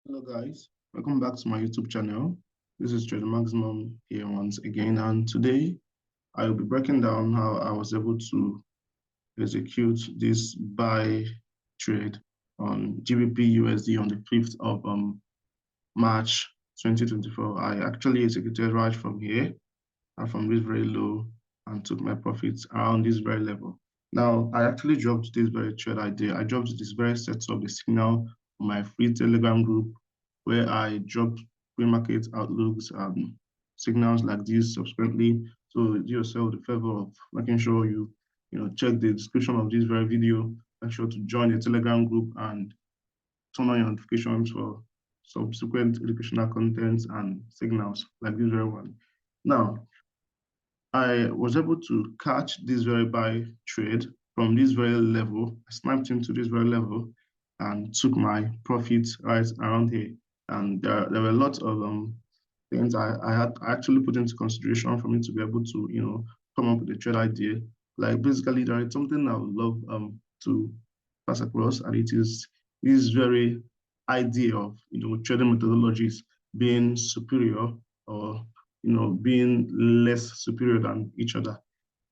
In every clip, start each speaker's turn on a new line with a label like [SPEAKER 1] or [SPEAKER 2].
[SPEAKER 1] Hello guys, welcome back to my YouTube channel. This is Trader Maximum here once again, and today I will be breaking down how I was able to execute this buy trade on GBP USD on the 5th of March 2024. I actually executed right from here and from this very low and took my profits around this very level. Now, I actually dropped this very trade idea. I dropped this very setup, the signal on my free Telegram group where I dropped pre-market outlooks and signals like this subsequently. So do yourself the favor of making sure you check the description of this very video. Make sure to join the Telegram group and turn on your notifications for subsequent educational contents and signals like this very one. Now, I was able to catch this very buy trade from this very level. I sniped into this very level and took my profits right around here. And there were lots of things I had actually put into consideration for me to be able to come up with a trade idea. Like basically there is something I would love to pass across, and it is this very idea of trading methodologies being superior or being less superior than each other.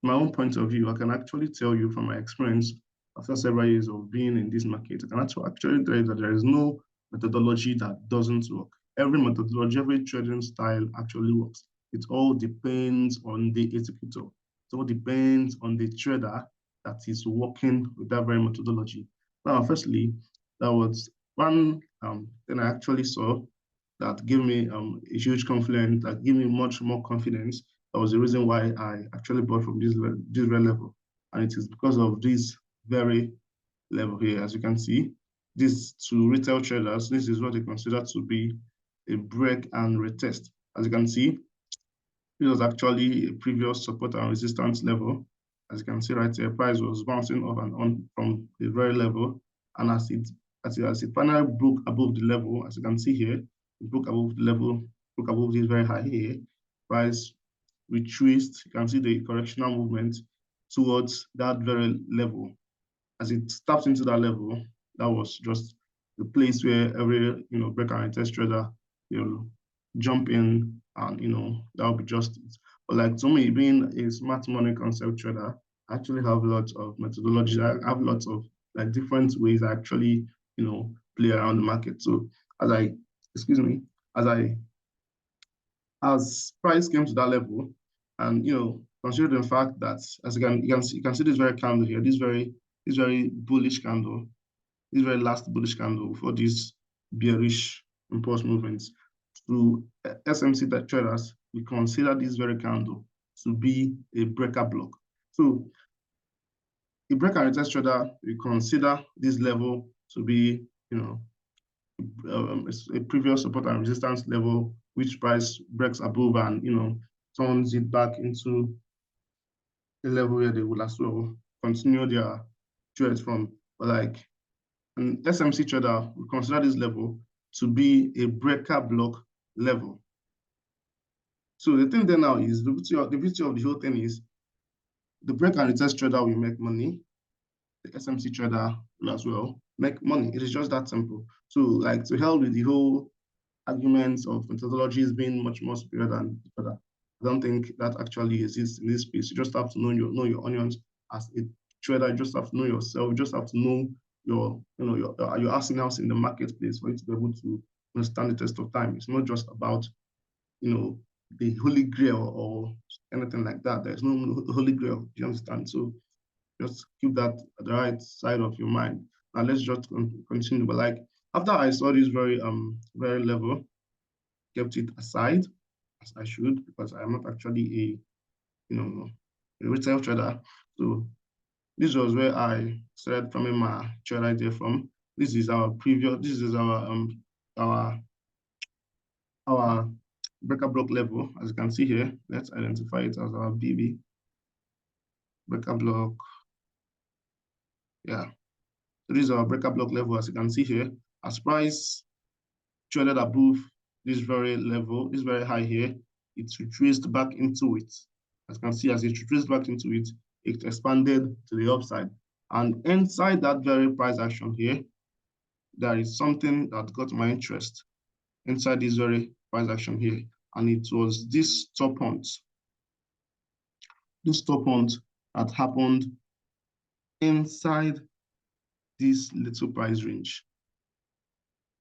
[SPEAKER 1] My own point of view, I can actually tell you from my experience after several years of being in this market, I can actually tell you that there is no methodology that doesn't work. Every methodology, every trading style actually works. It all depends on the executor. It all depends on the trader that is working with that very methodology. Now, firstly, that was one thing I actually saw that gave me a huge confidence, that gave me much more confidence. That was the reason why I actually bought from this very level. And it is because of this very level here. As you can see, this to retail traders, this is what they consider to be a break and retest. As you can see, this was actually a previous support and resistance level. As you can see right here, price was bouncing off and on from the very level. And as it finally broke above the level, as you can see here, it broke above the level, broke above this very high here, price retraced. You can see the correctional movement towards that very level. As it taps into that level, that was just the place where every break and test trader jump in, and that would be just it. But like to me, being a smart money concept trader, I actually have lots of methodologies. I have lots of like different ways I actually play around the market. So as I excuse me, as I as price came to that level, and considering the fact that as you can see this very candle here, this very bullish candle, this very last bullish candle for these bearish impulse movements. To SMC traders, we consider this very candle to be a breaker block. So a breaker and retest trader, we consider this level to be a previous support and resistance level, which price breaks above and turns it back into a level where they will as well continue their trades from. But like an SMC trader, we consider this level to be a breaker block level. So the thing there now is the beauty of the whole thing is the break and retest trader will make money. The SMC trader will as well make money. It is just that simple. So like to hell with the whole arguments of methodologies being much more superior than each other. I don't think that actually exists in this space. You just have to know your onions as a trader. You just have to know yourself. You just have to know your arsenals in the marketplace for you to be able to stand the test of time. It's not just about the holy grail or anything like that. There's no holy grail. You understand? So just keep that at the right side of your mind. Now let's just continue. But like after I saw this very level, kept it aside as I should, because I'm not actually a retail trader. So this was where I started forming my trade idea from. This is our our breaker block level. As you can see here, let's identify it as our BB breaker block. Yeah, so this is our breaker block level. As you can see here, as price traded above this very level, this very high here, it's retraced back into it. As you can see, as it retraced back into it, it expanded to the upside. And inside that very price action here, there is something that got my interest inside this very price action here, and it was this stop hunt. This stop hunt that happened inside this little price range.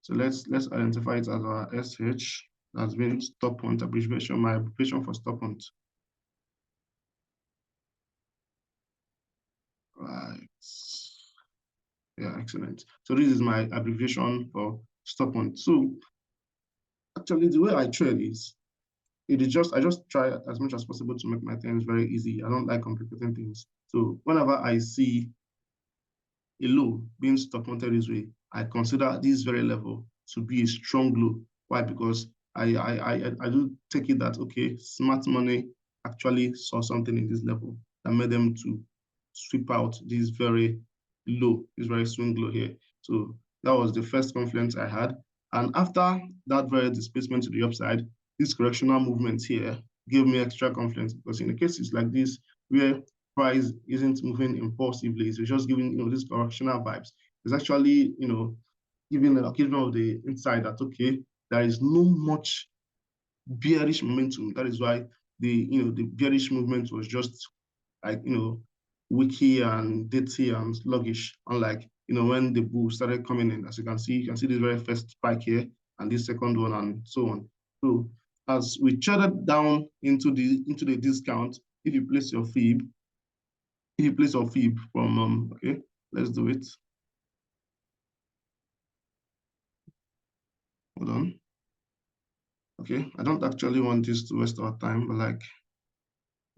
[SPEAKER 1] So let's identify it as our SH. That's been stop hunt abbreviation, my abbreviation for stop hunt. Right. Yeah, excellent. So this is my abbreviation for stop hunt. So actually the way I trade is, I just try as much as possible to make my things very easy. I don't like complicating things. So whenever I see a low being stop mounted this way, I consider this very level to be a strong low. Why? Because I do take it that, okay, smart money actually saw something in this level that made them to sweep out this very low, this very swing low here. So that was the first confluence I had. And after that very displacement to the upside, this correctional movement here gave me extra confidence, because in the cases like this, where price isn't moving impulsively, it's just giving, these correctional vibes, it's actually, giving of the insight that, okay, there is no much bearish momentum. That is why the bearish movement was just like, wiki and ditty and sluggish, unlike, when the bull started coming in. As you can see this very first spike here and this second one and so on. So as we traded down into the discount, if you place your fib from, okay, let's do it. Hold on. Okay, I don't actually want this to waste our time, but like,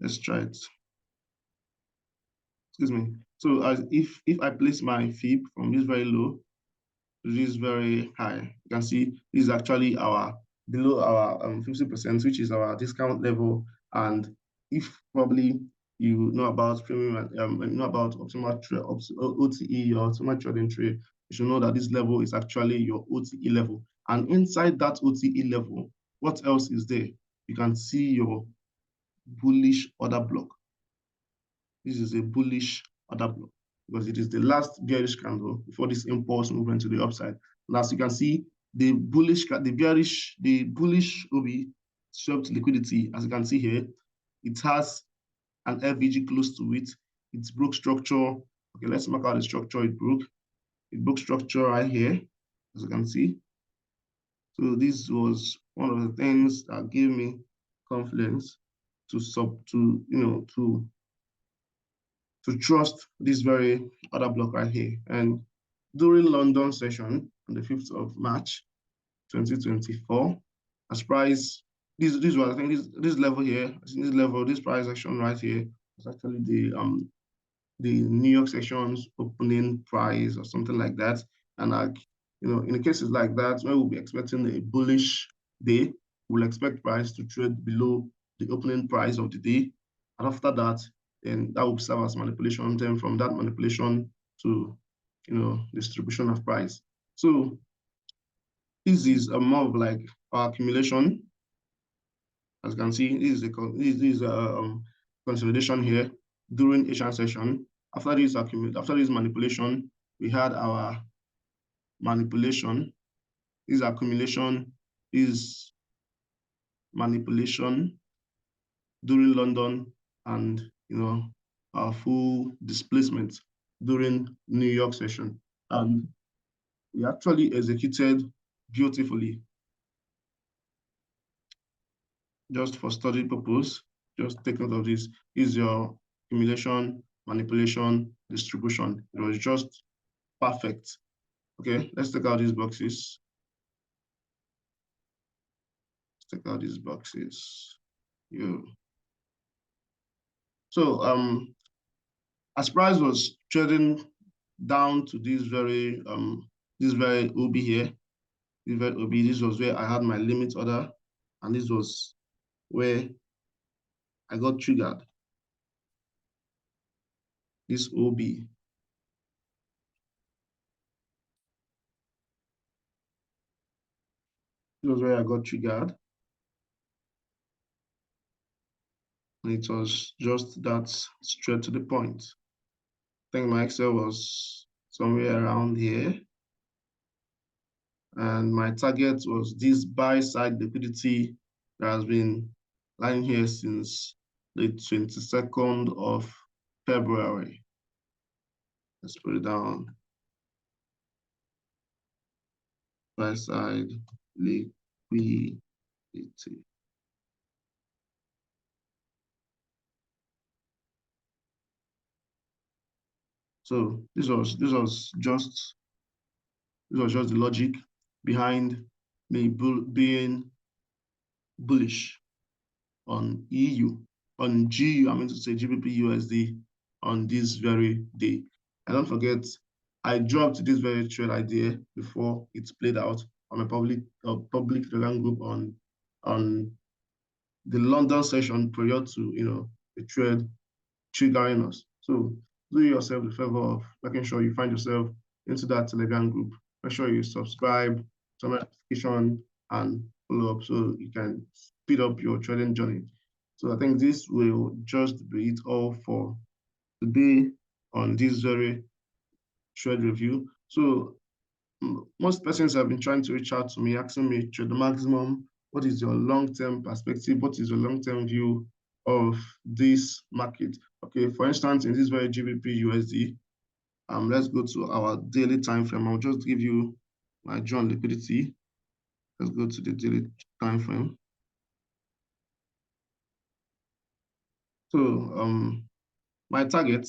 [SPEAKER 1] let's try it. Excuse me. So as if I place my fib from this very low to this very high, you can see this is actually below our 50%, which is our discount level. And if probably you know about premium and know about optimal OTE or optimal trading trade, you should know that this level is actually your OTE level. And inside that OTE level, what else is there? You can see your bullish order block. This is a bullish order block because it is the last bearish candle before this impulse movement to the upside. And as you can see, the bullish OB swept liquidity. As you can see here, it has an FVG close to it. It broke structure. Okay, let's mark out the structure it broke. It broke structure right here, as you can see. So this was one of the things that gave me confidence to trust this very order block right here. And during London session on the 5th of March, 2024, as price, this was, I think this level here, this price action right here was actually the New York session's opening price or something like that. And like, in the cases like that, where we'll be expecting a bullish day, we'll expect price to trade below the opening price of the day. And after that, then that will serve as manipulation. Then from that manipulation to, distribution of price. So this is a more of like our accumulation. As you can see, this is a consolidation here during Asian session. After this manipulation, we had our manipulation. This accumulation is manipulation during London, and our full displacement during New York session. And we actually executed beautifully. Just for study purpose, just take note of this. Is your accumulation, manipulation, distribution. It was just perfect. Okay, let's take out these boxes. Let's take out these boxes. So as price was trading down to this very OB here, this was where I had my limit order, and this was where I got triggered. This OB. This was where I got triggered. And it was just that straight to the point. I think my Excel was somewhere around here. And my target was this buy side liquidity that has been lying here since the 22nd of February. Let's put it down. Buy side liquidity. So this was just the logic behind me being bullish on EU, on GU, I mean to say GBP USD on this very day. And don't forget, I dropped this very trade idea before it's played out on a public Telegram group on the London session prior to the trade triggering us. So do yourself the favor of making sure you find yourself into that Telegram group. Make sure you subscribe, turn notification, and follow up so you can speed up your trading journey. So I think this will just be it all for today on this very trade review. So most persons have been trying to reach out to me, asking me, trade the maximum, what is your long-term perspective? What is your long-term view of this market? Okay, for instance, in this very GBP USD, let's go to our daily time frame. I'll just give you my drawn liquidity. Let's go to the daily time frame. So my target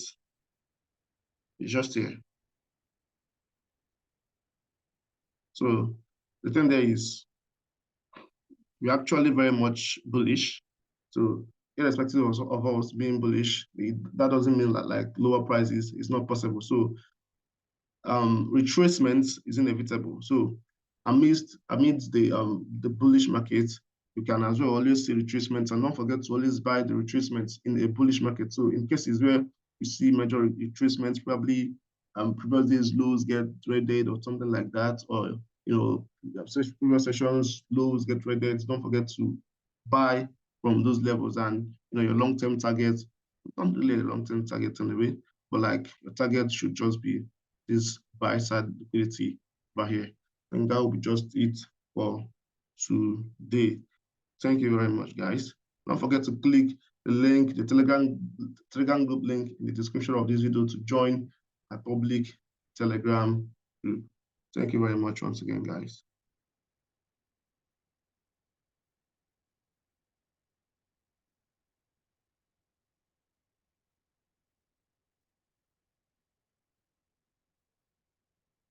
[SPEAKER 1] is just here. So the thing there is we're actually very much bullish. So irrespective of us being bullish, that doesn't mean that like lower prices is not possible. So retracement is inevitable. So amidst the bullish market, you can as well always see retracements, and don't forget to always buy the retracements in a bullish market. So in cases where you see major retracements, probably previous days lows get traded or something like that, or previous sessions lows get traded. Don't forget to buy from those levels, and your long-term target, not really a long-term target anyway, but like your target should just be this buy side liquidity over here. And that will be just it for today. Thank you very much, guys. Don't forget to click the link, the Telegram group link in the description of this video to join a public Telegram group. Thank you very much once again, guys.